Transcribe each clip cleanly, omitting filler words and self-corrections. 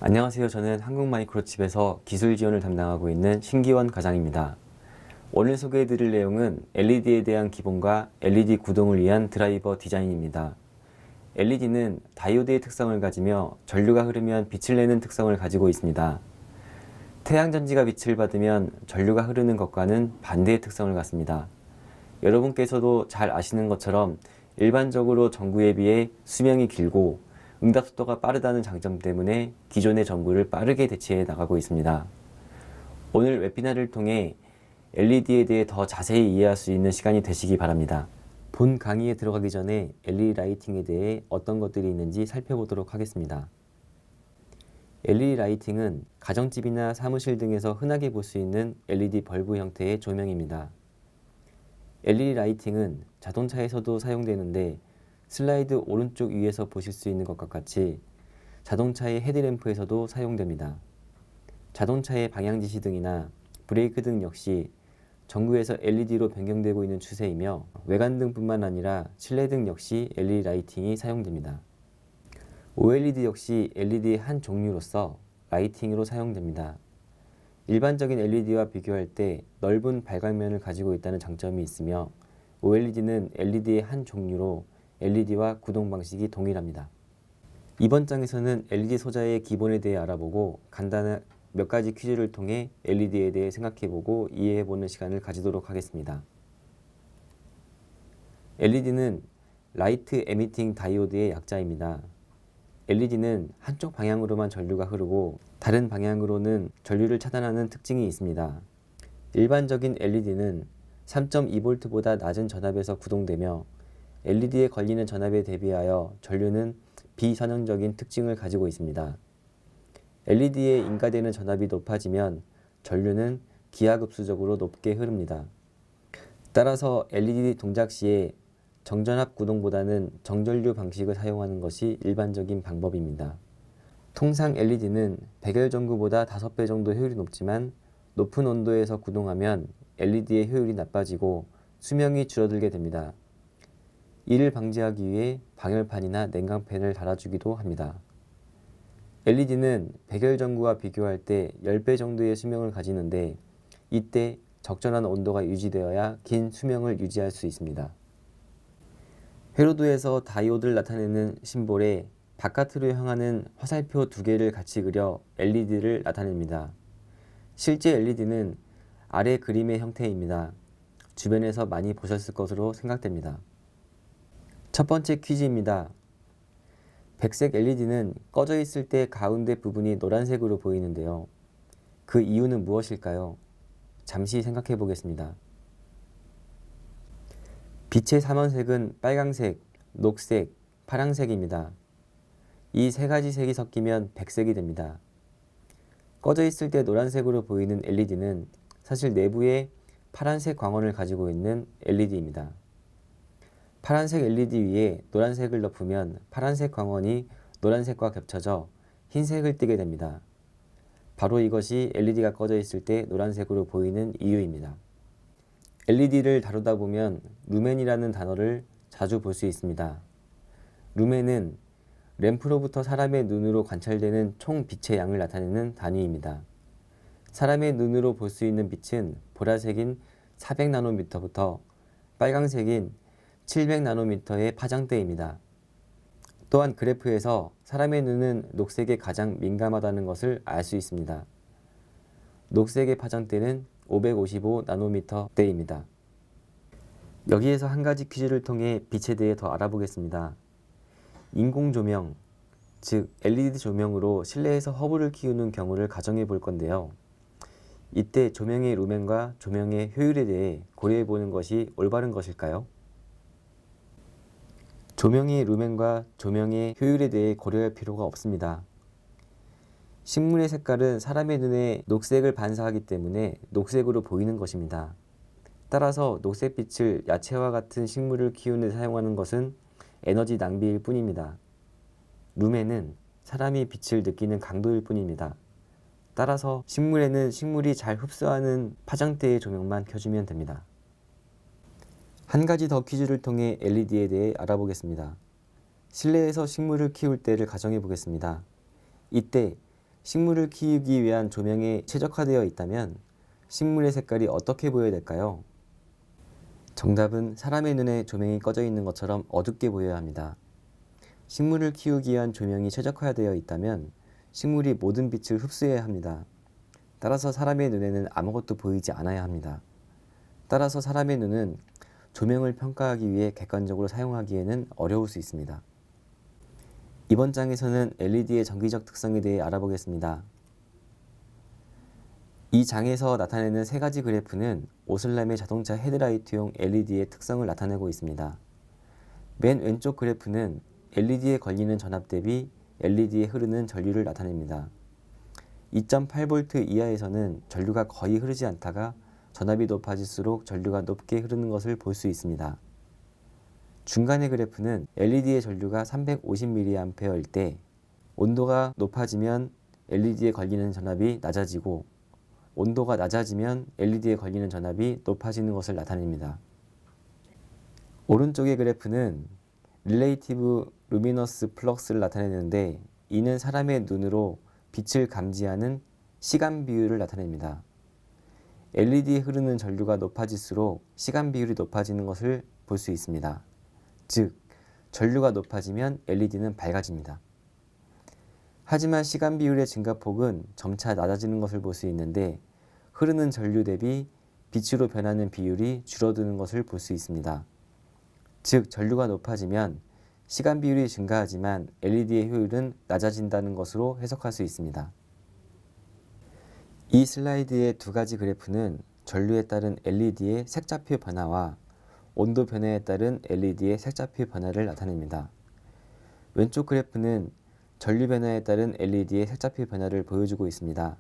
안녕하세요. 저는 한국마이크로칩에서 기술 지원을 담당하고 있는 신기원 과장입니다. 오늘 소개해드릴 내용은 LED에 대한 기본과 LED 구동을 위한 드라이버 디자인입니다. LED는 다이오드의 특성을 가지며 전류가 흐르면 빛을 내는 특성을 가지고 있습니다. 태양전지가 빛을 받으면 전류가 흐르는 것과는 반대의 특성을 갖습니다. 여러분께서도 잘 아시는 것처럼 일반적으로 전구에 비해 수명이 길고 응답 속도가 빠르다는 장점 때문에 기존의 전구를 빠르게 대체해 나가고 있습니다. 오늘 웨비나를 통해 LED에 대해 더 자세히 이해할 수 있는 시간이 되시기 바랍니다. 본 강의에 들어가기 전에 LED 라이팅에 대해 어떤 것들이 있는지 살펴보도록 하겠습니다. LED 라이팅은 가정집이나 사무실 등에서 흔하게 볼 수 있는 LED 벌브 형태의 조명입니다. LED 라이팅은 자동차에서도 사용되는데 슬라이드 오른쪽 위에서 보실 수 있는 것과 같이 자동차의 헤드램프에서도 사용됩니다. 자동차의 방향지시 등이나 브레이크 등 역시 전구에서 LED로 변경되고 있는 추세이며 외관등뿐만 아니라 실내 등 역시 LED 라이팅이 사용됩니다. OLED 역시 LED의 한 종류로서 라이팅으로 사용됩니다. 일반적인 LED와 비교할 때 넓은 발광면을 가지고 있다는 장점이 있으며 OLED는 LED의 한 종류로 LED와 구동 방식이 동일합니다. 이번 장에서는 LED 소자의 기본에 대해 알아보고 간단한 몇 가지 퀴즈를 통해 LED에 대해 생각해보고 이해해보는 시간을 가지도록 하겠습니다. LED는 라이트 에미팅 다이오드의 약자입니다. LED는 한쪽 방향으로만 전류가 흐르고 다른 방향으로는 전류를 차단하는 특징이 있습니다. 일반적인 LED는 3.2V보다 낮은 전압에서 구동되며 LED에 걸리는 전압에 대비하여 전류는 비선형적인 특징을 가지고 있습니다. LED에 인가되는 전압이 높아지면 전류는 기하급수적으로 높게 흐릅니다. 따라서 LED 동작 시에 정전압 구동보다는 정전류 방식을 사용하는 것이 일반적인 방법입니다. 통상 LED는 백열 전구보다 5배 정도 효율이 높지만 높은 온도에서 구동하면 LED의 효율이 나빠지고 수명이 줄어들게 됩니다. 이를 방지하기 위해 방열판이나 냉각팬을 달아주기도 합니다. LED는 백열 전구와 비교할 때 10배 정도의 수명을 가지는데 이때 적절한 온도가 유지되어야 긴 수명을 유지할 수 있습니다. 회로도에서 다이오드를 나타내는 심볼에 바깥으로 향하는 화살표 2개를 같이 그려 LED를 나타냅니다. 실제 LED는 아래 그림의 형태입니다. 주변에서 많이 보셨을 것으로 생각됩니다. 첫 번째 퀴즈입니다. 백색 LED는 꺼져 있을 때 가운데 부분이 노란색으로 보이는데요. 그 이유는 무엇일까요? 잠시 생각해 보겠습니다. 빛의 삼원색은 빨강색, 녹색, 파랑색입니다. 이 세 가지 색이 섞이면 백색이 됩니다. 꺼져 있을 때 노란색으로 보이는 LED는 사실 내부에 파란색 광원을 가지고 있는 LED입니다. 파란색 LED 위에 노란색을 덮으면 파란색 광원이 노란색과 겹쳐져 흰색을 띠게 됩니다. 바로 이것이 LED가 꺼져 있을 때 노란색으로 보이는 이유입니다. LED를 다루다 보면 루멘이라는 단어를 자주 볼 수 있습니다. 루멘은 램프로부터 사람의 눈으로 관찰되는 총 빛의 양을 나타내는 단위입니다. 사람의 눈으로 볼 수 있는 빛은 보라색인 400나노미터부터 빨강색인 700나노미터의 파장대입니다. 또한 그래프에서 사람의 눈은 녹색에 가장 민감하다는 것을 알 수 있습니다. 녹색의 파장대는 555나노미터대입니다. 여기에서 한 가지 퀴즈를 통해 빛에 대해 더 알아보겠습니다. 인공조명, 즉 LED 조명으로 실내에서 허브를 키우는 경우를 가정해 볼 건데요. 이때 조명의 루멘과 조명의 효율에 대해 고려해 보는 것이 올바른 것일까요? 조명의 루멘과 조명의 효율에 대해 고려할 필요가 없습니다. 식물의 색깔은 사람의 눈에 녹색을 반사하기 때문에 녹색으로 보이는 것입니다. 따라서 녹색빛을 야채와 같은 식물을 키우는 데 사용하는 것은 에너지 낭비일 뿐입니다. 루멘은 사람이 빛을 느끼는 강도일 뿐입니다. 따라서 식물에는 식물이 잘 흡수하는 파장대의 조명만 켜주면 됩니다. 한 가지 더 퀴즈를 통해 LED에 대해 알아보겠습니다. 실내에서 식물을 키울 때를 가정해 보겠습니다. 이때 식물을 키우기 위한 조명에 최적화되어 있다면 식물의 색깔이 어떻게 보여야 될까요? 정답은 사람의 눈에 조명이 꺼져 있는 것처럼 어둡게 보여야 합니다. 식물을 키우기 위한 조명이 최적화되어 있다면 식물이 모든 빛을 흡수해야 합니다. 따라서 사람의 눈에는 아무것도 보이지 않아야 합니다. 따라서 사람의 눈은 조명을 평가하기 위해 객관적으로 사용하기에는 어려울 수 있습니다. 이번 장에서는 LED의 전기적 특성에 대해 알아보겠습니다. 이 장에서 나타내는 세 가지 그래프는 오슬람의 자동차 헤드라이트용 LED의 특성을 나타내고 있습니다. 맨 왼쪽 그래프는 LED에 걸리는 전압 대비 LED에 흐르는 전류를 나타냅니다. 2.8V 이하에서는 전류가 거의 흐르지 않다가 전압이 높아질수록 전류가 높게 흐르는 것을 볼 수 있습니다. 중간의 그래프는 LED의 전류가 350mA일 때 온도가 높아지면 LED에 걸리는 전압이 낮아지고 온도가 낮아지면 LED에 걸리는 전압이 높아지는 것을 나타냅니다. 오른쪽의 그래프는 Relative Luminous Flux를 나타내는데 이는 사람의 눈으로 빛을 감지하는 시간 비율을 나타냅니다. LED에 흐르는 전류가 높아질수록 시간 비율이 높아지는 것을 볼 수 있습니다. 즉, 전류가 높아지면 LED는 밝아집니다. 하지만 시간 비율의 증가폭은 점차 낮아지는 것을 볼 수 있는데 흐르는 전류 대비 빛으로 변하는 비율이 줄어드는 것을 볼 수 있습니다. 즉, 전류가 높아지면 시간 비율이 증가하지만 LED의 효율은 낮아진다는 것으로 해석할 수 있습니다. 이 슬라이드의 두 가지 그래프는 전류에 따른 LED의 색좌표 변화와 온도 변화에 따른 LED의 색좌표 변화를 나타냅니다. 왼쪽 그래프는 전류 변화에 따른 LED의 색좌표 변화를 보여주고 있습니다.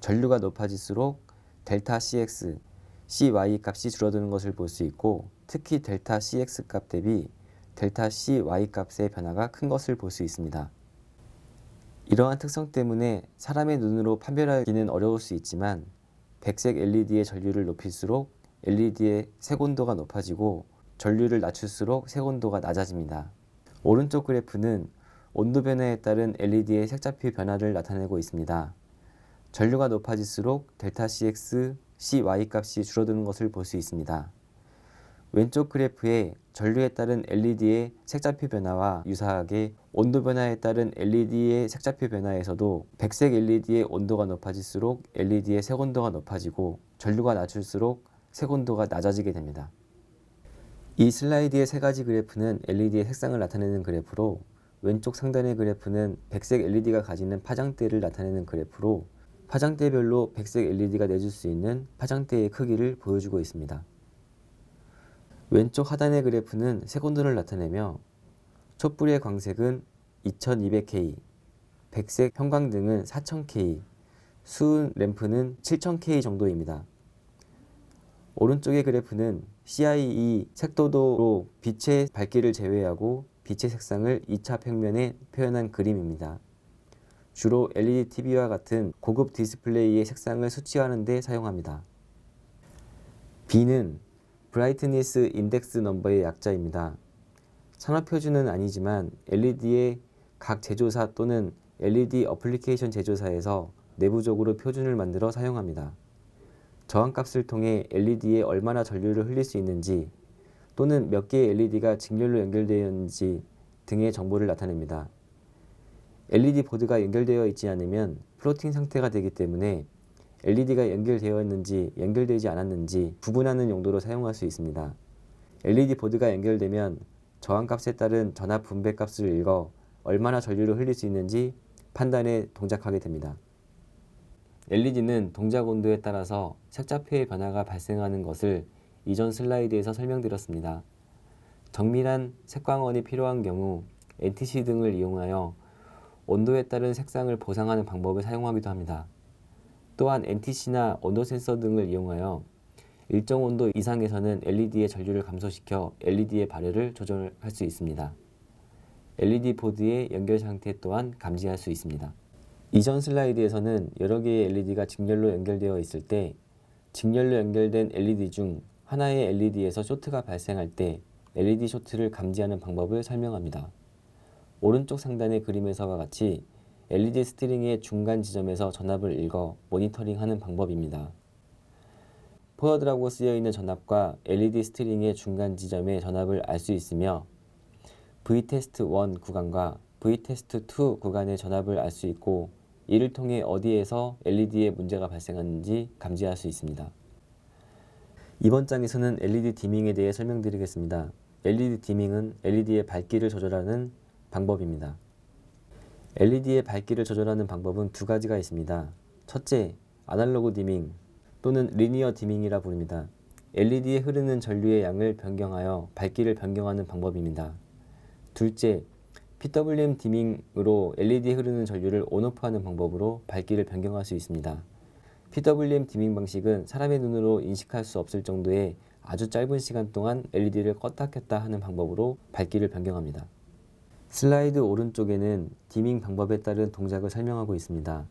전류가 높아질수록 델타 CX, CY 값이 줄어드는 것을 볼 수 있고 특히 델타 CX 값 대비 델타 CY 값의 변화가 큰 것을 볼 수 있습니다. 이러한 특성 때문에 사람의 눈으로 판별하기는 어려울 수 있지만 백색 LED의 전류를 높일수록 LED의 색온도가 높아지고 전류를 낮출수록 색온도가 낮아집니다. 오른쪽 그래프는 온도 변화에 따른 LED의 색좌표 변화를 나타내고 있습니다. 전류가 높아질수록 델타 CX, CY 값이 줄어드는 것을 볼 수 있습니다. 왼쪽 그래프에 전류에 따른 LED의 색좌표 변화와 유사하게 온도 변화에 따른 LED의 색좌표 변화에서도 백색 LED의 온도가 높아질수록 LED의 색온도가 높아지고 전류가 낮을수록 색온도가 낮아지게 됩니다. 이 슬라이드의 세 가지 그래프는 LED의 색상을 나타내는 그래프로 왼쪽 상단의 그래프는 백색 LED가 가지는 파장대를 나타내는 그래프로 파장대별로 백색 LED가 내줄 수 있는 파장대의 크기를 보여주고 있습니다. 왼쪽 하단의 그래프는 색온도를 나타내며 촛불의 광색은 2200K, 백색 형광등은 4000K, 수은 램프는 7000K 정도입니다. 오른쪽의 그래프는 CIE 색도도로 빛의 밝기를 제외하고 빛의 색상을 2차 평면에 표현한 그림입니다. 주로 LED TV와 같은 고급 디스플레이의 색상을 수치하는 데 사용합니다. B는 브라이트니스 인덱스 넘버의 약자입니다. 산업표준은 아니지만 LED의 각 제조사 또는 LED 어플리케이션 제조사에서 내부적으로 표준을 만들어 사용합니다. 저항값을 통해 LED에 얼마나 전류를 흘릴 수 있는지 또는 몇 개의 LED가 직렬로 연결되어 있는지 등의 정보를 나타냅니다. LED 보드가 연결되어 있지 않으면 플로팅 상태가 되기 때문에 LED가 연결되어 있는지 연결되지 않았는지 구분하는 용도로 사용할 수 있습니다. LED 보드가 연결되면 저항값에 따른 전압 분배값을 읽어 얼마나 전류를 흘릴 수 있는지 판단에 동작하게 됩니다. LED는 동작 온도에 따라서 색좌표의 변화가 발생하는 것을 이전 슬라이드에서 설명드렸습니다. 정밀한 색광원이 필요한 경우 NTC 등을 이용하여 온도에 따른 색상을 보상하는 방법을 사용하기도 합니다. 또한 NTC나 온도 센서 등을 이용하여 일정 온도 이상에서는 LED의 전류를 감소시켜 LED의 발열을 조절할 수 있습니다. LED 보드의 연결 상태 또한 감지할 수 있습니다. 이전 슬라이드에서는 여러 개의 LED가 직렬로 연결되어 있을 때 직렬로 연결된 LED 중 하나의 LED에서 쇼트가 발생할 때 LED 쇼트를 감지하는 방법을 설명합니다. 오른쪽 상단의 그림에서와 같이 LED 스트링의 중간 지점에서 전압을 읽어 모니터링하는 방법입니다. 포워드라고 쓰여있는 전압과 LED 스트링의 중간 지점의 전압을 알 수 있으며 Vtest1 구간과 Vtest2 구간의 전압을 알 수 있고 이를 통해 어디에서 LED에 문제가 발생하는지 감지할 수 있습니다. 이번 장에서는 LED 디밍에 대해 설명드리겠습니다. LED 디밍은 LED의 밝기를 조절하는 방법입니다. LED의 밝기를 조절하는 방법은 두 가지가 있습니다. 첫째, 아날로그 디밍 또는 리니어 디밍이라 부릅니다. LED에 흐르는 전류의 양을 변경하여 밝기를 변경하는 방법입니다. 둘째, PWM 디밍으로 LED에 흐르는 전류를 온오프하는 방법으로 밝기를 변경할 수 있습니다. PWM 디밍 방식은 사람의 눈으로 인식할 수 없을 정도의 아주 짧은 시간 동안 LED를 껐다 켰다 하는 방법으로 밝기를 변경합니다. 슬라이드 오른쪽에는 디밍 방법에 따른 동작을 설명하고 있습니다.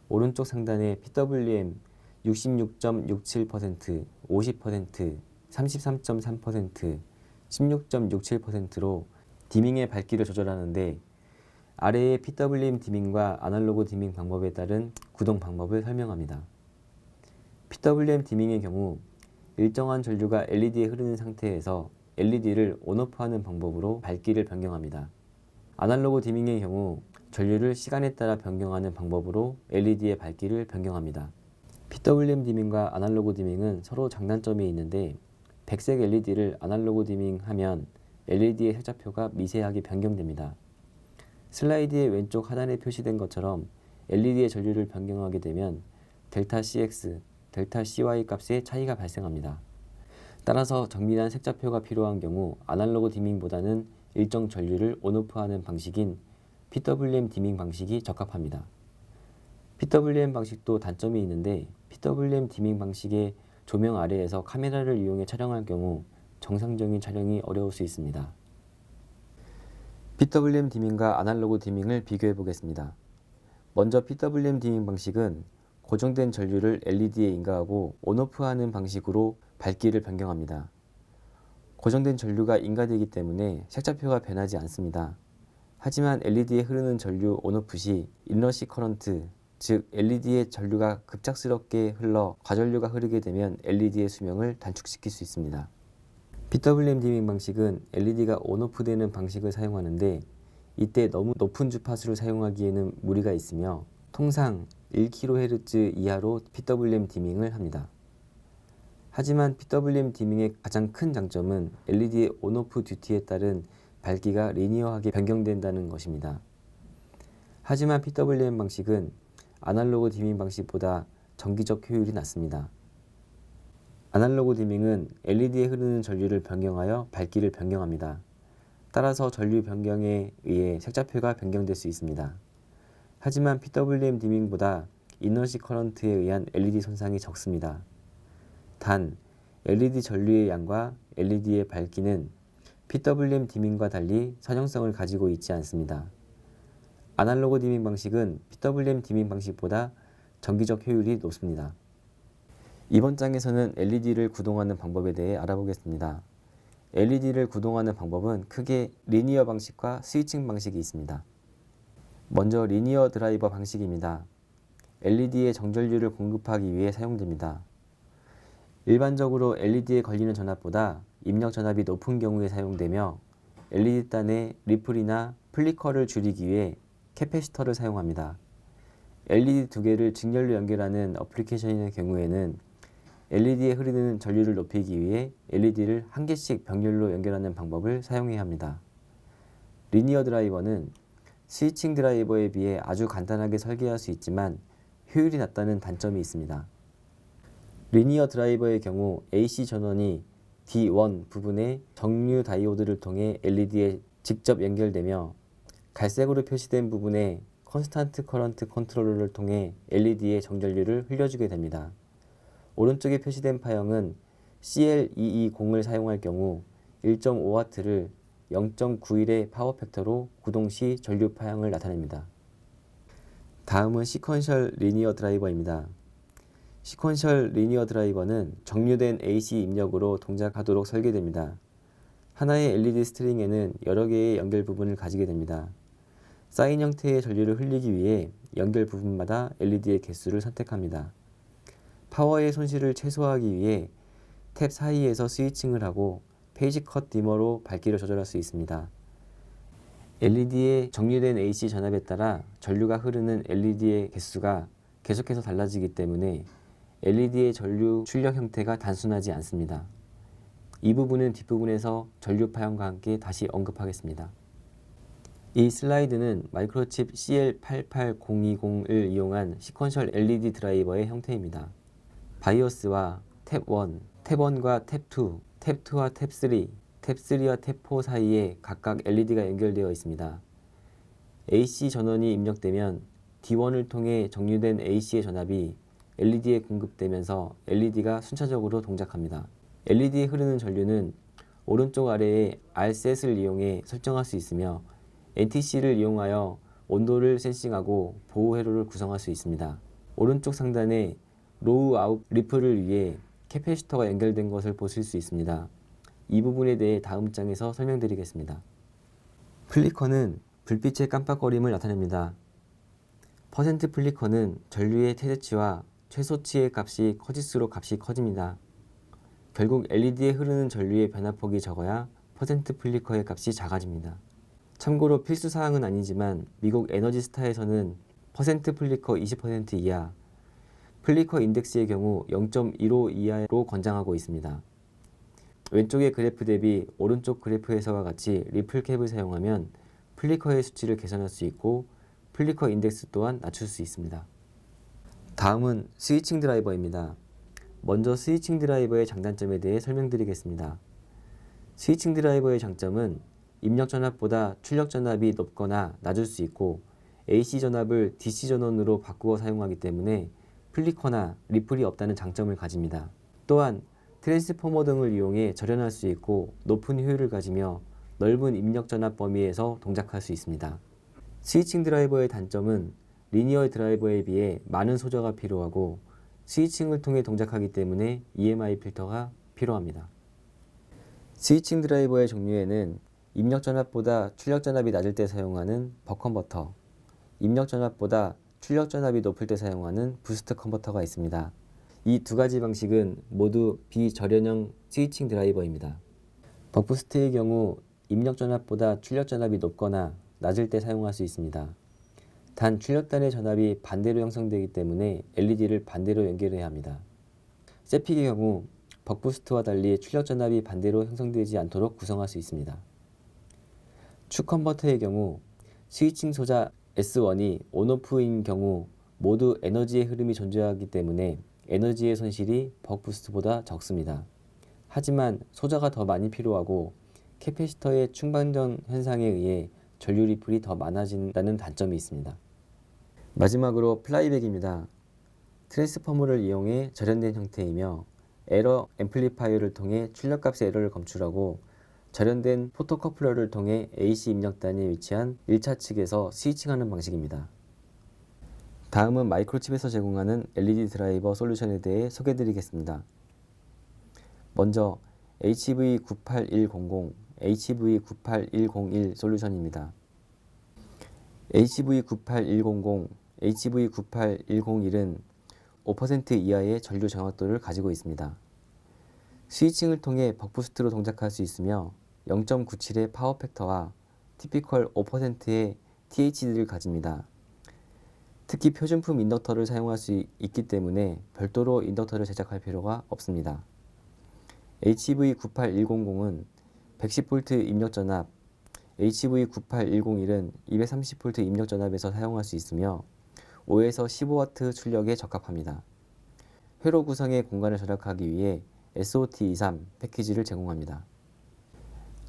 오른쪽 상단에 PWM 66.67%, 50%, 33.3%, 16.67%로 디밍의 밝기를 조절하는데 아래의 PWM 디밍과 아날로그 디밍 방법에 따른 구동 방법을 설명합니다. PWM 디밍의 경우 일정한 전류가 LED에 흐르는 상태에서 LED를 온오프하는 방법으로 밝기를 변경합니다. 아날로그 디밍의 경우 전류를 시간에 따라 변경하는 방법으로 LED의 밝기를 변경합니다. PWM 디밍과 아날로그 디밍은 서로 장단점이 있는데 백색 LED를 아날로그 디밍하면 LED의 색자표가 미세하게 변경됩니다. 슬라이드의 왼쪽 하단에 표시된 것처럼 LED의 전류를 변경하게 되면 델타 CX, 델타 CY 값의 차이가 발생합니다. 따라서 정밀한 색자표가 필요한 경우 아날로그 디밍보다는 일정 전류를 온오프하는 방식인 PWM 디밍 방식이 적합합니다. PWM 방식도 단점이 있는데 PWM 디밍 방식의 조명 아래에서 카메라를 이용해 촬영할 경우 정상적인 촬영이 어려울 수 있습니다. PWM 디밍과 아날로그 디밍을 비교해 보겠습니다. 먼저 PWM 디밍 방식은 고정된 전류를 LED에 인가하고 온오프하는 방식으로 밝기를 변경합니다. 고정된 전류가 인가되기 때문에 색자표가 변하지 않습니다. 하지만 LED에 흐르는 전류 온오프 시 인러시 커런트, 즉 LED의 전류가 급작스럽게 흘러 과전류가 흐르게 되면 LED의 수명을 단축시킬 수 있습니다. PWM 디밍 방식은 LED가 온오프 되는 방식을 사용하는데 이때 너무 높은 주파수를 사용하기에는 무리가 있으며 통상 1kHz 이하로 PWM 디밍을 합니다. 하지만 PWM 디밍의 가장 큰 장점은 LED의 온오프 듀티에 따른 밝기가 리니어하게 변경된다는 것입니다. 하지만 PWM 방식은 아날로그 디밍 방식보다 정기적 효율이 낮습니다. 아날로그 디밍은 LED에 흐르는 전류를 변경하여 밝기를 변경합니다. 따라서 전류 변경에 의해 색자표가 변경될 수 있습니다. 하지만 PWM 디밍보다 이너시 커런트에 의한 LED 손상이 적습니다. 단, LED 전류의 양과 LED의 밝기는 PWM 디밍과 달리 선형성을 가지고 있지 않습니다. 아날로그 디밍 방식은 PWM 디밍 방식보다 정기적 효율이 높습니다. 이번 장에서는 LED를 구동하는 방법에 대해 알아보겠습니다. LED를 구동하는 방법은 크게 리니어 방식과 스위칭 방식이 있습니다. 먼저 리니어 드라이버 방식입니다. LED에 정전류를 공급하기 위해 사용됩니다. 일반적으로 LED에 걸리는 전압보다 입력 전압이 높은 경우에 사용되며 LED단의 리플이나 플리커를 줄이기 위해 캐패시터를 사용합니다. LED 두 개를 직렬로 연결하는 어플리케이션의 경우에는 LED에 흐르는 전류를 높이기 위해 LED를 한 개씩 병렬로 연결하는 방법을 사용해야 합니다. 리니어 드라이버는 스위칭 드라이버에 비해 아주 간단하게 설계할 수 있지만 효율이 낮다는 단점이 있습니다. 리니어 드라이버의 경우 AC 전원이 D1 부분의 정류 다이오드를 통해 LED에 직접 연결되며 갈색으로 표시된 부분에 컨스탄트 커런트 컨트롤러를 통해 LED에 정전류를 흘려주게 됩니다. 오른쪽에 표시된 파형은 CL220을 사용할 경우 1.5W를 0.91의 파워 팩터로 구동 시 전류 파형을 나타냅니다. 다음은 시퀀셜 리니어 드라이버입니다. 시퀀셜 리니어 드라이버는 정류된 AC 입력으로 동작하도록 설계됩니다. 하나의 LED 스트링에는 여러 개의 연결 부분을 가지게 됩니다. 사인 형태의 전류를 흘리기 위해 연결 부분마다 LED의 개수를 선택합니다. 파워의 손실을 최소화하기 위해 탭 사이에서 스위칭을 하고 페이지 컷 디머로 밝기를 조절할 수 있습니다. LED에 정류된 AC 전압에 따라 전류가 흐르는 LED의 개수가 계속해서 달라지기 때문에 LED의 전류 출력 형태가 단순하지 않습니다. 이 부분은 뒷부분에서 전류 파형과 함께 다시 언급하겠습니다. 이 슬라이드는 마이크로칩 CL88020을 이용한 시퀀셜 LED 드라이버의 형태입니다. 바이오스와 탭 1, 탭 1과 탭 2, 탭 2와 탭 3, 탭 3와 탭 4 사이에 각각 LED가 연결되어 있습니다. AC 전원이 입력되면 D1을 통해 정류된 AC의 전압이 LED에 공급되면서 LED가 순차적으로 동작합니다. LED에 흐르는 전류는 오른쪽 아래에 R셋을 이용해 설정할 수 있으며 NTC를 이용하여 온도를 센싱하고 보호 회로를 구성할 수 있습니다. 오른쪽 상단에 로우 아웃 리플을 위해 캐패시터가 연결된 것을 보실 수 있습니다. 이 부분에 대해 다음 장에서 설명드리겠습니다. 플리커는 불빛의 깜빡거림을 나타냅니다. 퍼센트 플리커는 전류의 최대치와 최소치의 값이 커질수록 값이 커집니다. 결국 LED에 흐르는 전류의 변화폭이 적어야 퍼센트 플리커의 값이 작아집니다. 참고로 필수사항은 아니지만 미국 에너지스타에서는 퍼센트 플리커 20% 이하, 플리커 인덱스의 경우 0.15 이하로 권장하고 있습니다. 왼쪽의 그래프 대비 오른쪽 그래프에서와 같이 리플 캡을 사용하면 플리커의 수치를 개선할 수 있고 플리커 인덱스 또한 낮출 수 있습니다. 다음은 스위칭 드라이버입니다. 먼저 스위칭 드라이버의 장단점에 대해 설명드리겠습니다. 스위칭 드라이버의 장점은 입력 전압보다 출력 전압이 높거나 낮을 수 있고 AC 전압을 DC 전원으로 바꾸어 사용하기 때문에 플리커나 리플이 없다는 장점을 가집니다. 또한 트랜스포머 등을 이용해 절연할 수 있고 높은 효율을 가지며 넓은 입력 전압 범위에서 동작할 수 있습니다. 스위칭 드라이버의 단점은 리니어 드라이버에 비해 많은 소저가 필요하고 스위칭을 통해 동작하기 때문에 EMI 필터가 필요합니다. 스위칭 드라이버의 종류에는 입력 전압보다 출력 전압이 낮을 때 사용하는 버컨버터, 입력 전압보다 출력 전압이 높을 때 사용하는 부스트 컨버터가 있습니다. 이 두 가지 방식은 모두 비절연형 스위칭 드라이버입니다. 버크부스트의 경우 입력 전압보다 출력 전압이 높거나 낮을 때 사용할 수 있습니다. 단 출력단의 전압이 반대로 형성되기 때문에 LED를 반대로 연결해야 합니다. 세픽의 경우 버크부스트와 달리 출력 전압이 반대로 형성되지 않도록 구성할 수 있습니다. 축 컨버터의 경우 스위칭 소자 S1이 온오프인 경우 모두 에너지의 흐름이 존재하기 때문에 에너지의 손실이 버크부스트보다 적습니다. 하지만 소자가 더 많이 필요하고 캐패시터의 충반전 현상에 의해 전류 리플이 더 많아진다는 단점이 있습니다. 마지막으로 플라이백입니다. 트랜스포머를 이용해 절연된 형태이며 에러 앰플리파이어를 통해 출력값의 에러를 검출하고 절연된 포토커플러를 통해 AC 입력단에 위치한 1차 측에서 스위칭하는 방식입니다. 다음은 마이크로칩에서 제공하는 LED 드라이버 솔루션에 대해 소개해드리겠습니다. 먼저 HV98100, HV98101 솔루션입니다. HV98100, HV98101은 5% 이하의 전류 정확도를 가지고 있습니다. 스위칭을 통해 버크부스트로 동작할 수 있으며 0.97의 파워 팩터와 티피컬 5%의 THD를 가집니다. 특히 표준품 인덕터를 사용할 수 있기 때문에 별도로 인덕터를 제작할 필요가 없습니다. HV98100은 110V 입력 전압, HV98101은 230V 입력 전압에서 사용할 수 있으며 5에서 15W 출력에 적합합니다. 회로 구성의 공간을 절약하기 위해 SOT23 패키지를 제공합니다.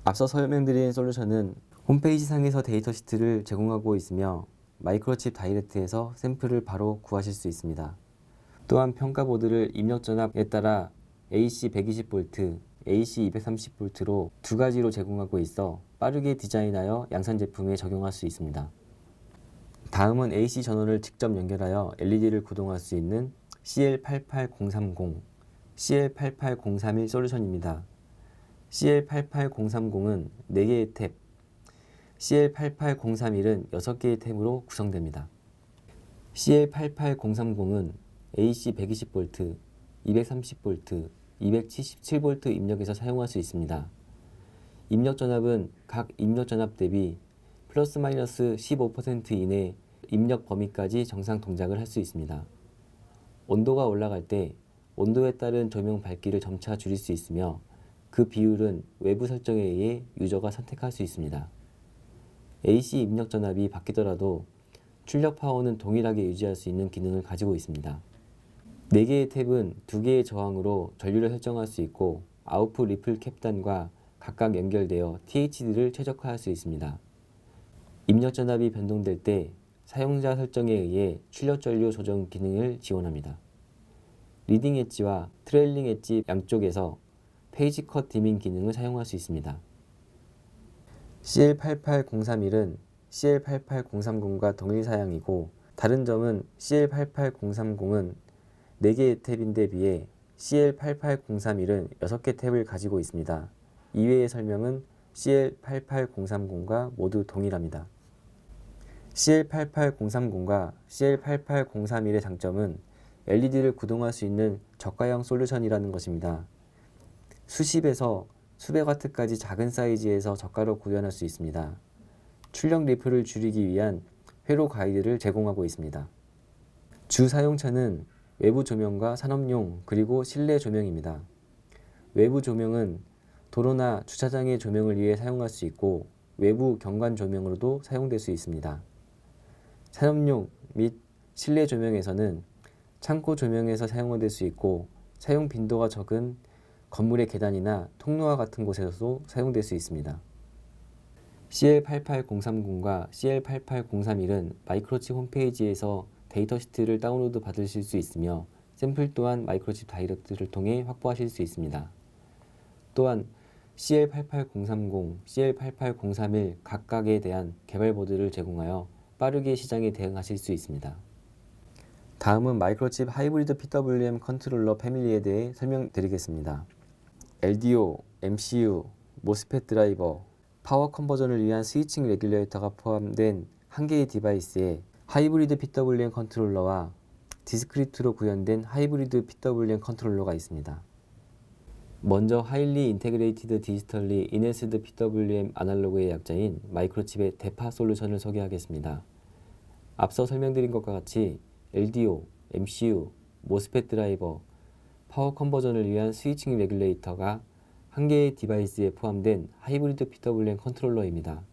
앞서 설명드린 솔루션은 홈페이지 상에서 데이터 시트를 제공하고 있으며 마이크로칩 다이렉트에서 샘플을 바로 구하실 수 있습니다. 또한 평가보드를 입력 전압에 따라 AC 120V, AC 230V로 두 가지로 제공하고 있어 빠르게 디자인하여 양산 제품에 적용할 수 있습니다. 다음은 AC 전원을 직접 연결하여 LED를 구동할 수 있는 CL88030, CL88031 솔루션입니다. CL88030은 4개의 탭, CL88031은 6개의 탭으로 구성됩니다. CL88030은 AC 120V, 230V, 277V 입력에서 사용할 수 있습니다. 입력 전압은 각 입력 전압 대비 플러스 마이너스 15% 이내 입력 범위까지 정상 동작을 할 수 있습니다. 온도가 올라갈 때 온도에 따른 조명 밝기를 점차 줄일 수 있으며 그 비율은 외부 설정에 의해 유저가 선택할 수 있습니다. AC 입력 전압이 바뀌더라도 출력 파워는 동일하게 유지할 수 있는 기능을 가지고 있습니다. 4개의 탭은 2개의 저항으로 전류를 설정할 수 있고 아웃풋 리플 캡단과 각각 연결되어 THD를 최적화할 수 있습니다. 입력 전압이 변동될 때 사용자 설정에 의해 출력 전류 조정 기능을 지원합니다. 리딩 엣지와 트레일링 엣지 양쪽에서 페이지 컷 디밍 기능을 사용할 수 있습니다. CL88031은 CL88030과 동일 사양이고 다른 점은 CL88030은 4개의 탭인데 비해 CL88031은 6개 탭을 가지고 있습니다. 이외의 설명은 CL88030과 모두 동일합니다. CL88030과 CL88031의 장점은 LED를 구동할 수 있는 저가형 솔루션이라는 것입니다. 수십에서 수백 와트까지 작은 사이즈에서 저가로 구현할 수 있습니다. 출력 리플을 줄이기 위한 회로 가이드를 제공하고 있습니다. 주 사용처는 외부 조명과 산업용 그리고 실내 조명입니다. 외부 조명은 도로나 주차장의 조명을 위해 사용할 수 있고 외부 경관 조명으로도 사용될 수 있습니다. 산업용 및 실내 조명에서는 창고 조명에서 사용될 수 있고 사용 빈도가 적은 건물의 계단이나 통로와 같은 곳에서도 사용될 수 있습니다. CL88030과 CL88031은 마이크로칩 홈페이지에서 데이터 시트를 다운로드 받으실 수 있으며 샘플 또한 마이크로칩 다이렉트를 통해 확보하실 수 있습니다. 또한 CL88030, CL88031 각각에 대한 개발 보드를 제공하여 빠르게 시장에 대응하실 수 있습니다. 다음은 마이크로칩 하이브리드 PWM 컨트롤러 패밀리에 대해 설명드리겠습니다. LDO, MCU, 모스펫 드라이버, 파워 컨버전을 위한 스위칭 레귤레이터가 포함된 한 개의 디바이스에 하이브리드 PWM 컨트롤러와 디스크리트로 구현된 하이브리드 PWM 컨트롤러가 있습니다. 먼저 하일리 인테그레이티드 디지털리 이네스드 PWM 아날로그의 약자인 마이크로칩의 대파 솔루션을 소개하겠습니다. 앞서 설명드린 것과 같이 LDO, MCU, 모스펫 드라이버, 파워 컨버전을 위한 스위칭 레귤레이터가 한 개의 디바이스에 포함된 하이브리드 PWM 컨트롤러입니다.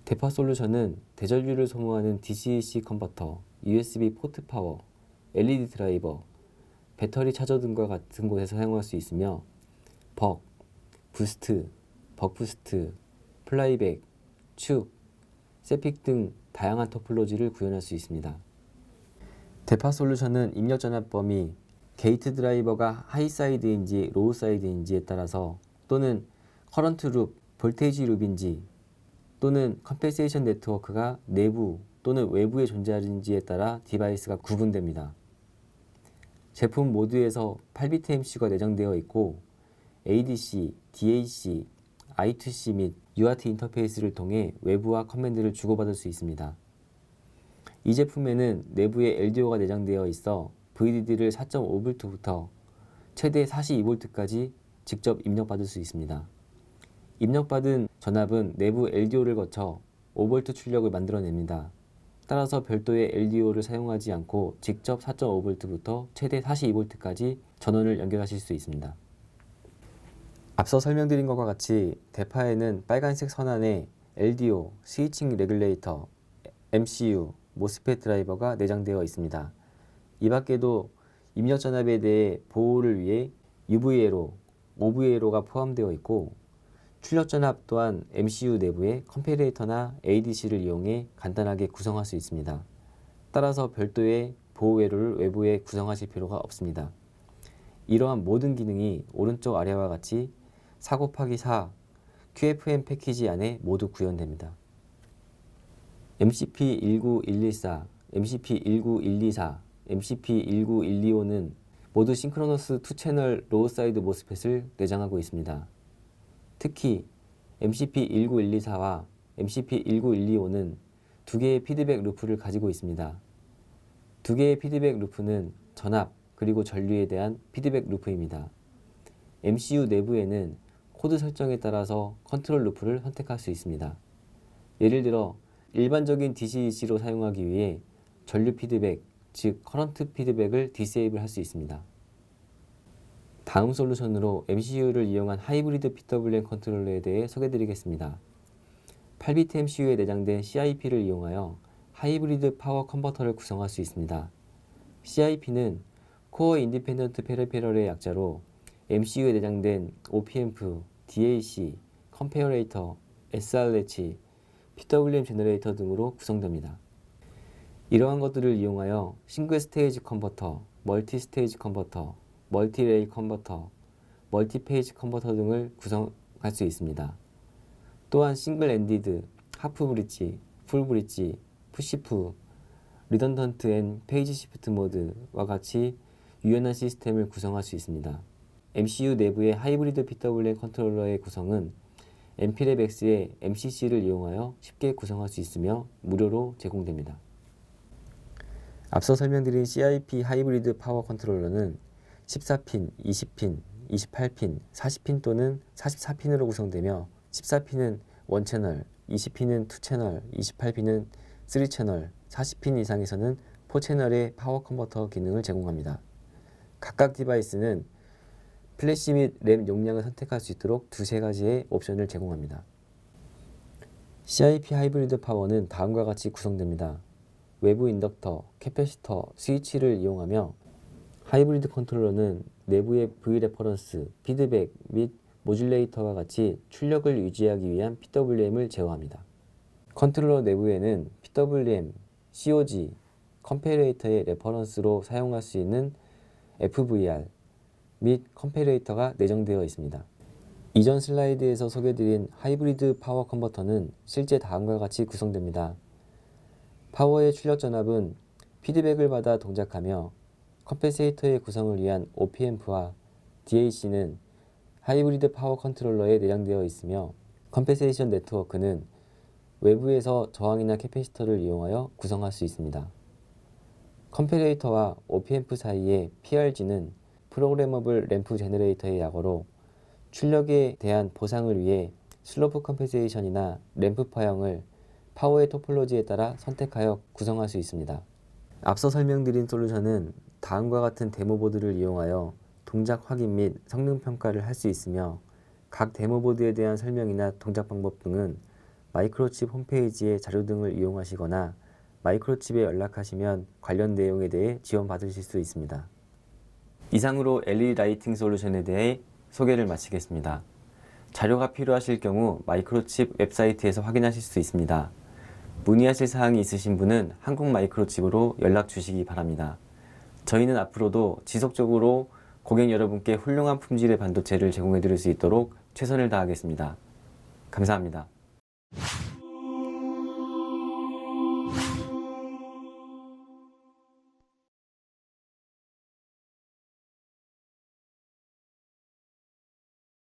대파 솔루션은 대전류를 소모하는 DC-DC 컨버터, USB 포트 파워, LED 드라이버, 배터리 차저 등과 같은 곳에서 사용할 수 있으며 벅, 부스트, 벅부스트, 플라이백, 축, 세픽 등 다양한 토폴로지를 구현할 수 있습니다. 대파 솔루션은 입력 전압 범위, 게이트 드라이버가 하이 사이드인지 로우 사이드인지에 따라서 또는 커런트 룹, 볼테이지 룹인지 또는 컴펜세이션 네트워크가 내부 또는 외부에 존재하는지에 따라 디바이스가 구분됩니다. 제품 모두에서 8비트 MCU가 내장되어 있고 ADC, DAC, I2C 및 UART 인터페이스를 통해 외부와 커맨드를 주고받을 수 있습니다. 이 제품에는 내부에 LDO가 내장되어 있어 VDD를 4.5V부터 최대 42V까지 직접 입력받을 수 있습니다. 입력받은 전압은 내부 LDO를 거쳐 5V 출력을 만들어냅니다. 따라서 별도의 LDO를 사용하지 않고 직접 4.5V부터 최대 42V까지 전원을 연결하실 수 있습니다. 앞서 설명드린 것과 같이 대파에는 빨간색 선안에 LDO, 스위칭 레귤레이터, MCU, 모스펫 드라이버가 내장되어 있습니다. 이 밖에도 입력 전압에 대해 보호를 위해 UVA로, OVA로가 포함되어 있고 출력 전압 또한 MCU 내부에 컴패레이터나 ADC를 이용해 간단하게 구성할 수 있습니다. 따라서 별도의 보호 회로를 외부에 구성하실 필요가 없습니다. 이러한 모든 기능이 오른쪽 아래와 같이 4곱하기4 QFN 패키지 안에 모두 구현됩니다. MCP19114, MCP19124, MCP19125는 모두 싱크로너스 2채널 로우 사이드 모스펫을 내장하고 있습니다. 특히 MCP19124와 MCP19125는 두 개의 피드백 루프를 가지고 있습니다. 두 개의 피드백 루프는 전압 그리고 전류에 대한 피드백 루프입니다. MCU 내부에는 코드 설정에 따라서 컨트롤 루프를 선택할 수 있습니다. 예를 들어 일반적인 DC-DC로 사용하기 위해 전류 피드백, 즉 커런트 피드백을 디세이블 할 수 있습니다. 다음 솔루션으로 MCU를 이용한 하이브리드 PWM 컨트롤러에 대해 소개드리겠습니다. 8비트 MCU에 내장된 CIP를 이용하여 하이브리드 파워 컨버터를 구성할 수 있습니다. CIP는 코어 인디펜던트 페리페럴의 약자로 MCU에 내장된 OP앰프, DAC, 컴페어레이터, SR-래치, PWM 제너레이터 등으로 구성됩니다. 이러한 것들을 이용하여 싱글 스테이지 컨버터, 멀티 스테이지 컨버터, 멀티 레이 컨버터, 멀티 페이지 컨버터 등을 구성할 수 있습니다. 또한 싱글 엔디드, 하프 브릿지, 풀 브릿지, 푸시프, 리던던트 앤 페이지 시프트 모드와 같이 유연한 시스템을 구성할 수 있습니다. MCU 내부의 하이브리드 PWM 컨트롤러의 구성은 MP랩X의 MCC를 이용하여 쉽게 구성할 수 있으며 무료로 제공됩니다. 앞서 설명드린 CIP 하이브리드 파워 컨트롤러는 14핀, 20핀, 28핀, 40핀 또는 44핀으로 구성되며 14핀은 1채널, 20핀은 2채널, 28핀은 3채널, 40핀 이상에서는 4채널의 파워 컨버터 기능을 제공합니다. 각각 디바이스는 플래시 및 램 용량을 선택할 수 있도록 두세 가지의 옵션을 제공합니다. CIP 하이브리드 파워는 다음과 같이 구성됩니다. 외부 인덕터, 캐패시터, 스위치를 이용하며 하이브리드 컨트롤러는 내부의 V레퍼런스, 피드백 및 모듈레이터와 같이 출력을 유지하기 위한 PWM을 제어합니다. 컨트롤러 내부에는 PWM, COG, 컴패레이터의 레퍼런스로 사용할 수 있는 FVR 및 컴패레이터가 내장되어 있습니다. 이전 슬라이드에서 소개드린 하이브리드 파워 컨버터는 실제 다음과 같이 구성됩니다. 파워의 출력 전압은 피드백을 받아 동작하며 컴pen세이터의 구성을 위한 OP앰프와 DAC는 하이브리드 파워 컨트롤러에 내장되어 있으며 컴pen세이션 네트워크는 외부에서 저항이나 캐패시터를 이용하여 구성할 수 있습니다. 컴패레이터와 OP앰프 사이의 PRG는 프로그래머블 램프 제너레이터의 약어로 출력에 대한 보상을 위해 슬로프 컴pen세이션이나 램프파형을 파워의 토폴로지에 따라 선택하여 구성할 수 있습니다. 앞서 설명드린 솔루션은 다음과 같은 데모보드를 이용하여 동작 확인 및 성능 평가를 할 수 있으며 각 데모보드에 대한 설명이나 동작 방법 등은 마이크로칩 홈페이지의 자료 등을 이용하시거나 마이크로칩에 연락하시면 관련 내용에 대해 지원받으실 수 있습니다. 이상으로 LED 라이팅 솔루션에 대해 소개를 마치겠습니다. 자료가 필요하실 경우 마이크로칩 웹사이트에서 확인하실 수 있습니다. 문의하실 사항이 있으신 분은 한국마이크로칩으로 연락 주시기 바랍니다. 저희는 앞으로도 지속적으로 고객 여러분께 훌륭한 품질의 반도체를 제공해 드릴 수 있도록 최선을 다하겠습니다. 감사합니다.